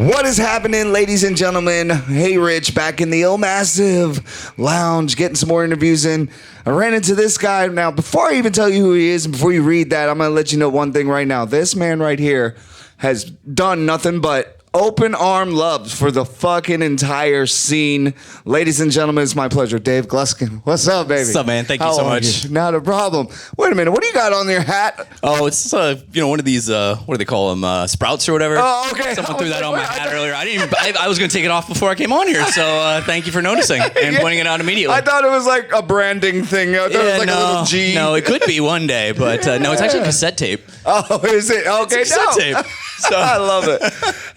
What is happening, ladies and gentlemen? Hey, Rich, back in the Illmassive lounge, getting some more interviews in. I ran into this guy. Now, before I even tell you who he is, and before you read that, I'm going to let you know one thing right now. This man right here has done nothing but open arm loves for the fucking entire scene. Ladies and gentlemen, it's my pleasure. Dave Gluskin. What's up, baby? What's up, man? Thank you so much. Not a problem. Wait a minute. What do you got on your hat? Oh, it's one of these what do they call them? Sprouts or whatever. Oh, okay. Someone threw that on my hat earlier. I was going to take it off before I came on here. So thank you for noticing and pointing it out immediately. I thought it was like a branding thing. I thought it was like a little G. No, it could be one day, but no, it's actually cassette tape. Oh, is it? Okay, it's cassette tape. So. I love it.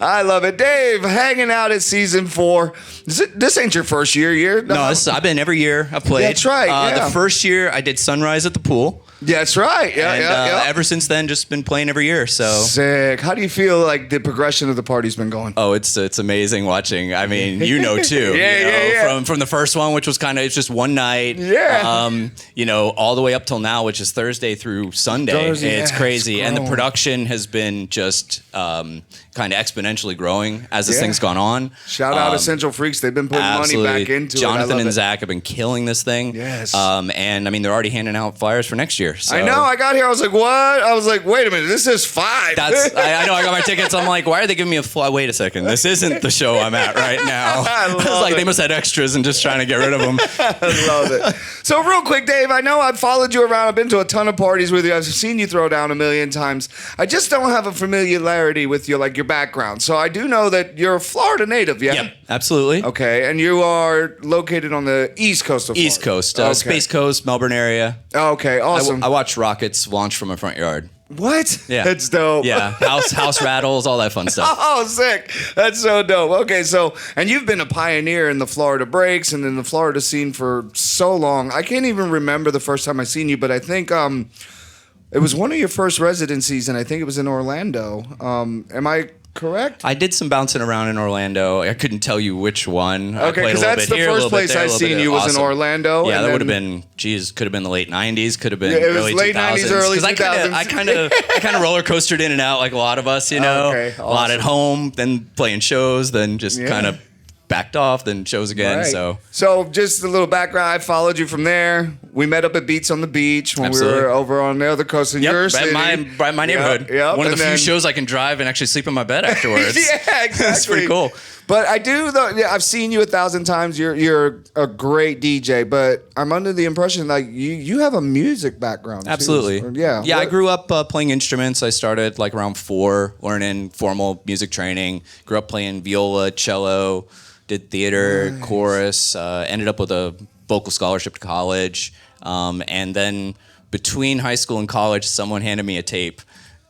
I love it. Dave, hanging out at season 4. This ain't your first year? No, I've been every year I've played. That's right. The first year I did Sunrise at the pool. That's right. Yeah. Ever since then, just been playing every year. So sick. How do you feel like the progression of the party's been going? Oh, it's amazing watching. I mean, you know too. Yeah. From the first one, which was it's just one night. Yeah. All the way up till now, which is Thursday through Sunday. It's crazy, and the production has been just kind of exponentially growing as this thing's gone on. Shout out Essential Freaks. They've been putting money back into Jonathan it. and Zach have been killing this thing. Yes. And I mean, they're already handing out flyers for next year. So. I know. I got here. I was like, what? I was like, wait a minute. This is 5. I know. I got my tickets. I'm like, why are they giving me a fly? Wait a second. This isn't the show I'm at right now. I love It's like it. they must have extras and just trying to get rid of them. I love it. So real quick, Dave, I know I've followed you around. I've been to a ton of parties with you. I've seen you throw down a million times. I just don't have a familiarity with your background. So I do know that you're a Florida native, yeah? Yep, absolutely. Okay, and you are located on the East Coast of Florida. East Coast, Okay. Space Coast, Melbourne area. Okay, awesome. I watch rockets launch from my front yard. What? Yeah. That's dope. Yeah, house rattles, all that fun stuff. Oh, sick. That's so dope. Okay, so, and you've been a pioneer in the Florida breaks and in the Florida scene for so long. I can't even remember the first time I seen you, but I think it was one of your first residencies, and I think it was in Orlando. Am I correct? I did some bouncing around in Orlando. I couldn't tell you which one. Okay, because that's the first place I seen you was in Orlando. Yeah, that would have been, could have been the late 90s, could have been it was early late 2000s. 90s, early 2000s. I kind of roller coastered in and out like a lot of us, Okay, a lot at home, then playing shows, then just kind of backed off, then shows again. Right. So just a little background. I followed you from there. We met up at Beats on the Beach when we were over on the other coast in your city. Right my neighborhood. Yep. One of the few shows I can drive and actually sleep in my bed afterwards. Yeah, exactly. It's pretty cool. But I do though. Yeah, I've seen you 1,000 times. You're a great DJ. But I'm under the impression like you have a music background. Absolutely. Too. Yeah. Yeah. I grew up playing instruments. I started like around 4, learning formal music training. Grew up playing viola, cello. Did theater, chorus, ended up with a vocal scholarship to college. And then between high school and college, someone handed me a tape.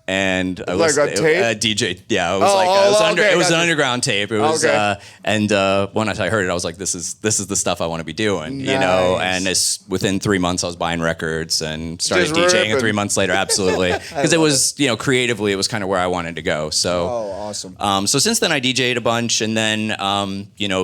And I was like a tape? DJ. Yeah, it was an underground tape. It was, and when I heard it, I was like, "This is the stuff I want to be doing," you know. And within 3 months, I was buying records and started Just DJing. ripping. And 3 months later, absolutely, because it was creatively, it was kind of where I wanted to go. So, awesome. So since then, I DJ'd a bunch, and then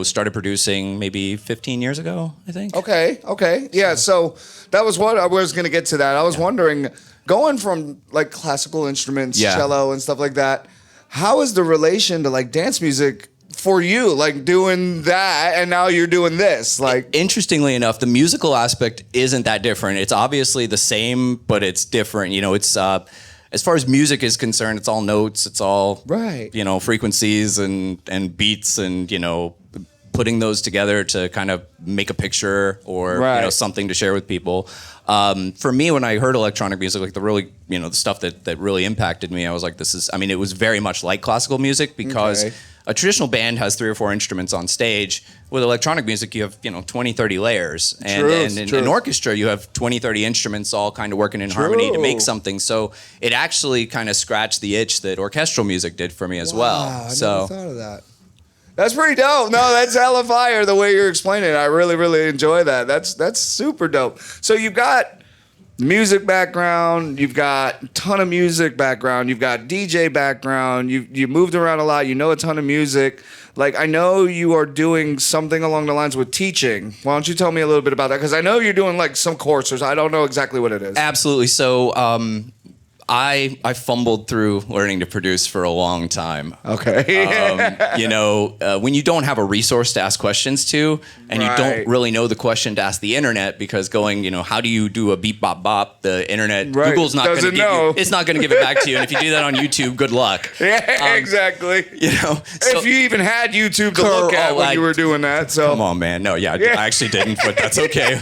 started producing maybe 15 years ago, I think. Okay. Yeah. So that was what I was going to get to. That I was wondering. Going from like classical instruments, cello and stuff like that, how is the relation to like dance music for you? Like doing that and now you're doing this. Like interestingly enough, the musical aspect isn't that different. It's obviously the same, but it's different. It's as far as music is concerned, it's all notes, it's all frequencies and beats and putting those together to kind of make a picture or something to share with people. For me, when I heard electronic music, like the stuff that really impacted me, I was like, it was very much like classical music because a traditional band has 3 or 4 instruments on stage. With electronic music, you have 20, 30 layers. And in an orchestra, you have 20, 30 instruments all kind of working in harmony to make something. So it actually kind of scratched the itch that orchestral music did for me as well. I never thought of that. That's pretty dope. No, that's hella fire the way you're explaining it. I really, really enjoy that. That's super dope. So you've got music background, you've got a ton of music background, you've got DJ background, you moved around a lot, you know a ton of music. Like I know you are doing something along the lines with teaching. Why don't you tell me a little bit about that? Because I know you're doing like some courses. I don't know exactly what it is. Absolutely. So I fumbled through learning to produce for a long time. Okay. When you don't have a resource to ask questions to, and you don't really know the question to ask the internet, because going, how do you do a beep bop bop? The internet, Google's not going to give you. It's not going to give it back to you. And if you do that on YouTube, good luck. Yeah, exactly. If you even had YouTube to look at when you were doing that, so come on, man. No, I actually didn't, but that's okay.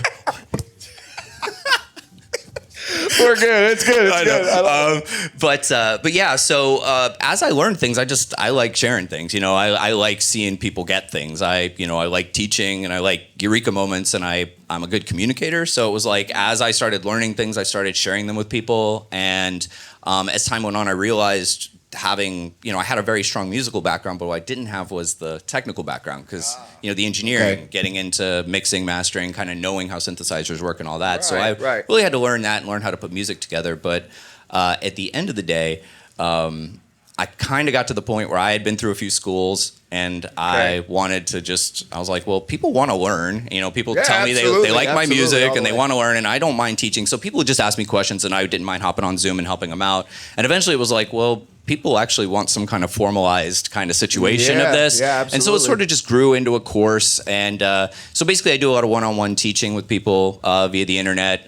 We're good. It's good. It's good. But yeah. So as I learned things, I like sharing things. I like seeing people get things. I like teaching, and I like eureka moments, and I'm a good communicator. So it was like, as I started learning things, I started sharing them with people, and as time went on, I realized having, I had a very strong musical background, but what I didn't have was the technical background, because, the engineering, getting into mixing, mastering, kind of knowing how synthesizers work and all that. So I really had to learn that and learn how to put music together. But at the end of the day, I kind of got to the point where I had been through a few schools, and I wanted to I was like, well, people want to learn. People tell me they like my music and they want to learn, and I don't mind teaching. So people would just ask me questions, and I didn't mind hopping on Zoom and helping them out. And eventually it was like, well, people actually want some kind of formalized kind of situation of this. Yeah, absolutely. And so it sort of just grew into a course. And so basically I do a lot of one-on-one teaching with people via the internet.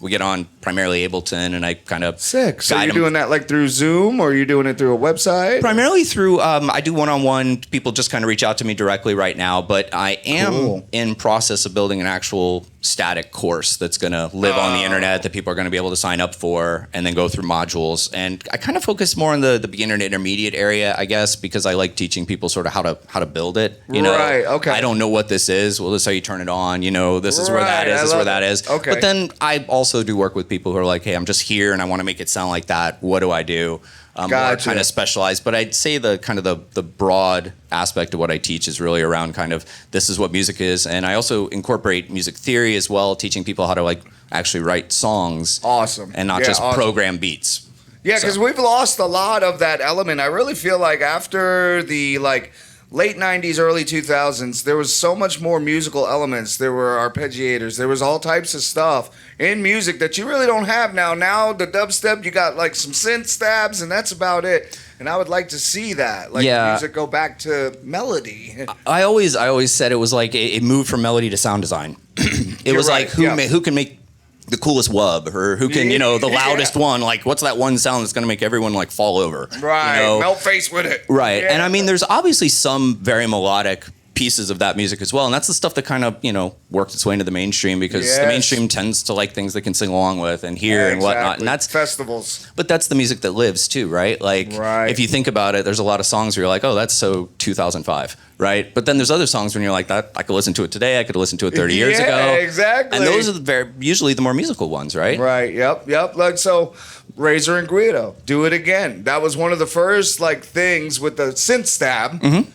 We get on primarily Ableton, and I kind of sick. So you're doing that like through Zoom, or you're doing it through a website? Primarily through, I do one-on-one. People just kind of reach out to me directly right now, but I am in process of building an actual static course that's going to live on the internet, that people are going to be able to sign up for and then go through modules. And I kind of focus more on the beginner to intermediate area, I guess, because I like teaching people sort of how to build it. Right, okay. I don't know what this is. Well, this is how you turn it on. This is where that is. This is where that is. Okay. But then I also do work with people who are like, hey, I'm just here and I want to make it sound like that. What do I do? Gotcha. More kind of specialized, but I'd say the kind of the broad aspect of what I teach is really around kind of, this is what music is, and I also incorporate music theory as well, teaching people how to like actually write songs, and not just program beats. Yeah, because we've lost a lot of that element. I really feel like after the late 90s, early 2000s, there was so much more musical elements. There were arpeggiators. There was all types of stuff in music that you really don't have now. Now, the dubstep, you got like some synth stabs, and that's about it. And I would like to see that. Music go back to melody. I always said it was like it moved from melody to sound design. It was like, who can make the coolest wub, or who can, the loudest one, like what's that one sound that's going to make everyone like fall over, melt face with it, and I mean there's obviously some very melodic pieces of that music as well, and that's the stuff that kind of worked its way into the mainstream, because the mainstream tends to like things they can sing along with and hear and whatnot, and that's festivals. But that's the music that lives too, right? If you think about it, there's a lot of songs where you're like, oh, that's so 2005, right? But then there's other songs when you're like, that I could listen to it today, I could listen to it 30 years ago, exactly. And those are usually the more musical ones, right? Right. Yep. Like so. Razor and Guido, Do It Again. That was one of the first things with the synth stab. Mm-hmm.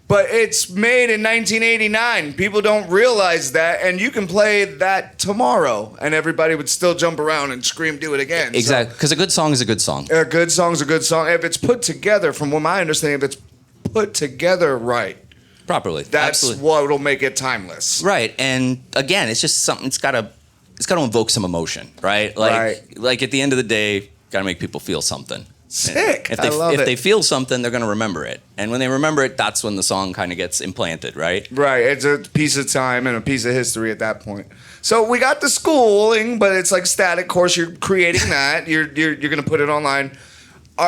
But it's made in 1989. People don't realize that, and you can play that tomorrow, and everybody would still jump around and scream, "Do it again!" Exactly, because a good song is a good song. A good song's a good song if it's put together. From what my understanding, if it's put together right, properly, that's what'll make it timeless. Right, and again, it's just something. It's got to invoke some emotion, right? Like at the end of the day, got to make people feel something. Sick. If they feel something, they're going to remember it. And when they remember it, that's when the song kind of gets implanted, right? Right. It's a piece of time and a piece of history at that point. So we got the schooling, but it's like static. Of course, you're creating that. You're going to put it online.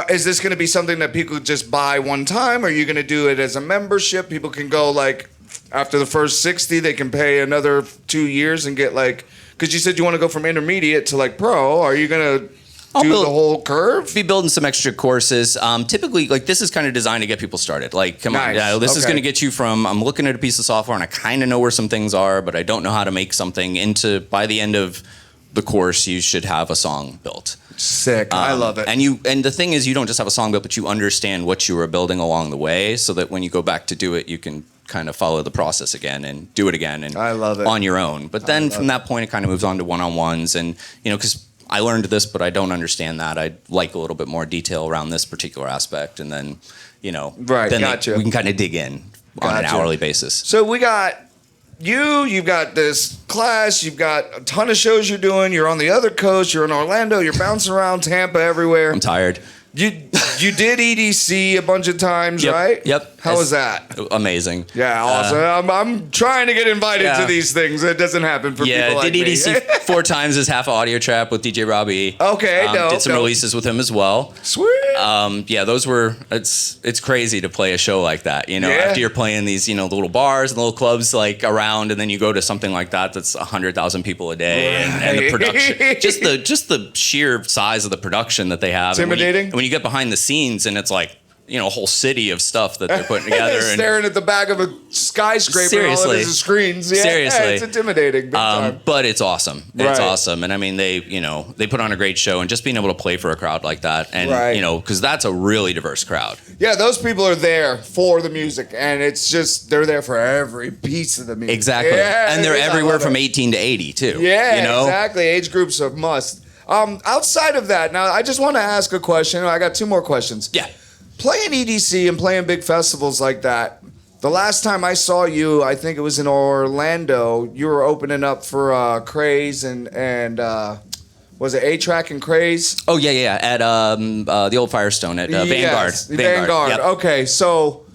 Is this going to be something that people just buy one time? Or are you going to do it as a membership? People can go after the first 60, they can pay another 2 years and get because you said you want to go from intermediate to pro. Are you going to do the whole curve? Be building some extra courses. Typically, this is kind of designed to get people started. Come on, this is going to get you from, I'm looking at a piece of software and I kind of know where some things are, but I don't know how to make something, into, by the end of the course, you should have a song built. Sick. I love it. And the thing is, you don't just have a song built, but you understand what you were building along the way, so that when you go back to do it, you can kind of follow the process again and do it again, and I love it. On your own. But then from that point, it kind of moves on to one-on-ones, and because I learned this, but I don't understand that. I'd like a little bit more detail around this particular aspect, and then, right, then gotcha. we can kind of dig in on an hourly basis. So we got you've got this class, you've got a ton of shows you're doing. You're on the other coast. You're in Orlando. You're bouncing around Tampa everywhere. I'm tired. You did EDC a bunch of times, right? Yep. How was that? Amazing. Yeah, awesome. I'm trying to get invited to these things. It doesn't happen for people like me. Yeah, did EDC 4 times as half an audio trap with DJ Robbie. Okay, did some releases with him as well. Sweet. Yeah, those were. It's crazy to play a show like that. After you're playing these, the little bars and little clubs like around, and then you go to something like that's 100,000 people a day, and the production, just the sheer size of the production that they have. Intimidating. And when you get behind the scenes, and it's like, a whole city of stuff that they're putting together. Staring at the back of a skyscraper. Seriously. All it is screens. Yeah, Seriously. it's intimidating. Big time. But it's awesome. Right. It's awesome. And I mean, they put on a great show, and just being able to play for a crowd like that. And, because that's a really diverse crowd. Yeah, those people are there for the music, and it's just, they're there for every piece of the music. Exactly. Yeah, and they're everywhere from 18 to 80, too. Yeah, exactly. Age groups are must. Outside of that, now I just want to ask a question. I got 2 more questions. Yeah. Playing EDC and playing big festivals like that, the last time I saw you, I think it was in Orlando, you were opening up for Craze and was it A-Track and Craze? Oh, yeah. At the old Firestone at Vanguard. Vanguard. Yep. Okay, so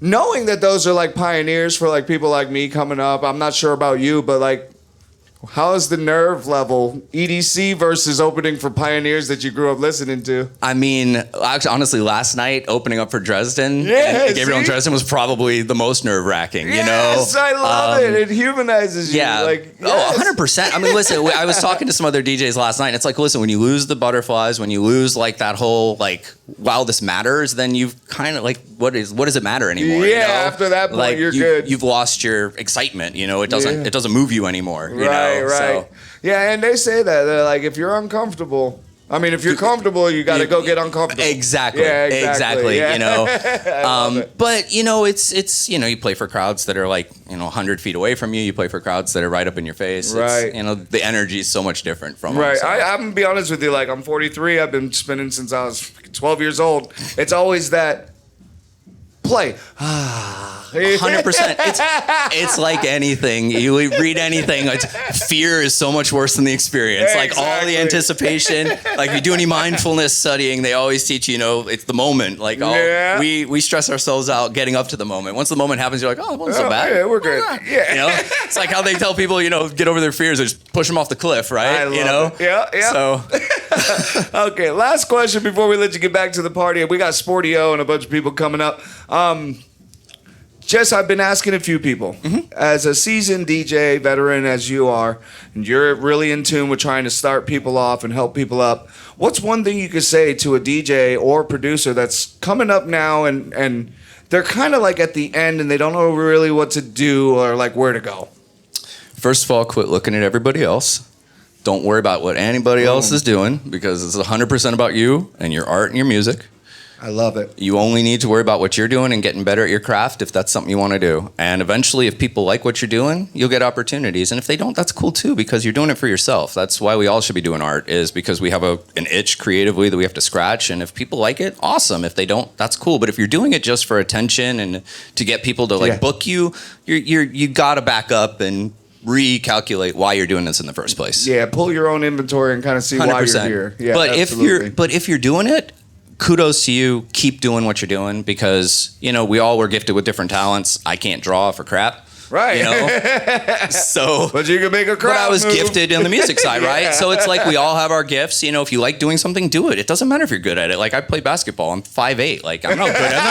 knowing that those are like pioneers for like people like me coming up, I'm not sure about you, but like, how is the nerve level, EDC versus opening for pioneers that you grew up listening to? I mean, actually, honestly, last night opening up for Dresden, Gabriel and Dresden was probably the most nerve-wracking, Yes, I love it. It humanizes you. Yeah. Like, Oh, 100%. I mean, listen, I was talking to some other DJs last night, and it's like, listen, when you lose the butterflies, when you lose like that whole like, wow, this matters, then you've kind of like, what does it matter anymore? Yeah, after that point, like, you're good. You've lost your excitement. It doesn't move you anymore. Right. So. Yeah, and they say that. They're like, if you're uncomfortable, I mean, if you're comfortable, you got to go get uncomfortable. Exactly. Yeah, exactly. Yeah. But it's you play for crowds that are like 100 feet away from you. You play for crowds that are right up in your face. Right. The energy is so much different from right. them, so. I'm gonna be honest with you. Like, I'm 43. I've been spinning since I was 12 years old. It's always that play. 100%. It's like anything. You read anything. Fear is so much worse than the experience. Exactly. Like all the anticipation. Like if you do any mindfulness studying, they always teach it's the moment. Like we stress ourselves out getting up to the moment. Once the moment happens, you're like, oh, it wasn't so bad. Yeah, we're good. Yeah. It's like how they tell people, get over their fears. They just push them off the cliff, right? I love it. Yeah. So. Okay, last question before we let you get back to the party. We got Sporty O and a bunch of people coming up. Jess, I've been asking a few people, as a seasoned DJ veteran as you are, and you're really in tune with trying to start people off and help people up. What's one thing you could say to a DJ or producer that's coming up now and they're kind of like at the end and they don't know really what to do or like where to go? First of all, quit looking at everybody else. Don't worry about what anybody else is doing because it's 100% about you and your art and your music. I love it. You only need to worry about what you're doing and getting better at your craft if that's something you want to do. And eventually, if people like what you're doing, you'll get opportunities. And if they don't, that's cool too, because you're doing it for yourself. That's why we all should be doing art, is because we have an itch creatively that we have to scratch. And if people like it, awesome. If they don't, that's cool. But if you're doing it just for attention and to get people to book you, you got to back up and recalculate why you're doing this in the first place. Yeah, pull your own inventory and kind of see 100%. Why you're here. Yeah, but if you're doing it, kudos to you. Keep doing what you're doing because, we all were gifted with different talents. I can't draw for crap. Right. So, but you can make a crowd But I was move. gifted on the music side, right? So it's like we all have our gifts. If you like doing something, do it. It doesn't matter if you're good at it. Like I play basketball. I'm 5'8". Like I'm not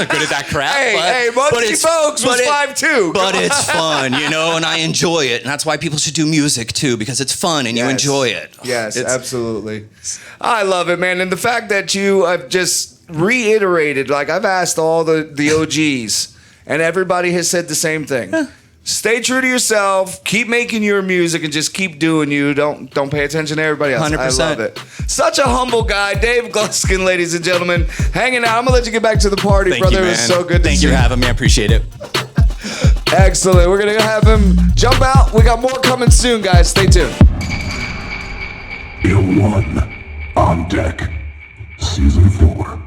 good at that crap. Muncie folks was 5'2". But it's fun, and I enjoy it. And that's why people should do music too, because it's fun and you enjoy it. Yes, absolutely. I love it, man. And the fact that you have just reiterated, like I've asked all the OGs, and everybody has said the same thing. Stay true to yourself. Keep making your music and just keep doing you. Don't pay attention to everybody else. 100%. I love it. Such a humble guy, Dave Gluskin, ladies and gentlemen, hanging out. I'm gonna let you get back to the party, Thank brother. you, man. It was so good. Thank you for having me. I appreciate it. Excellent. We're gonna have him jump out. We got more coming soon, guys. Stay tuned. Ill One on deck, season 4.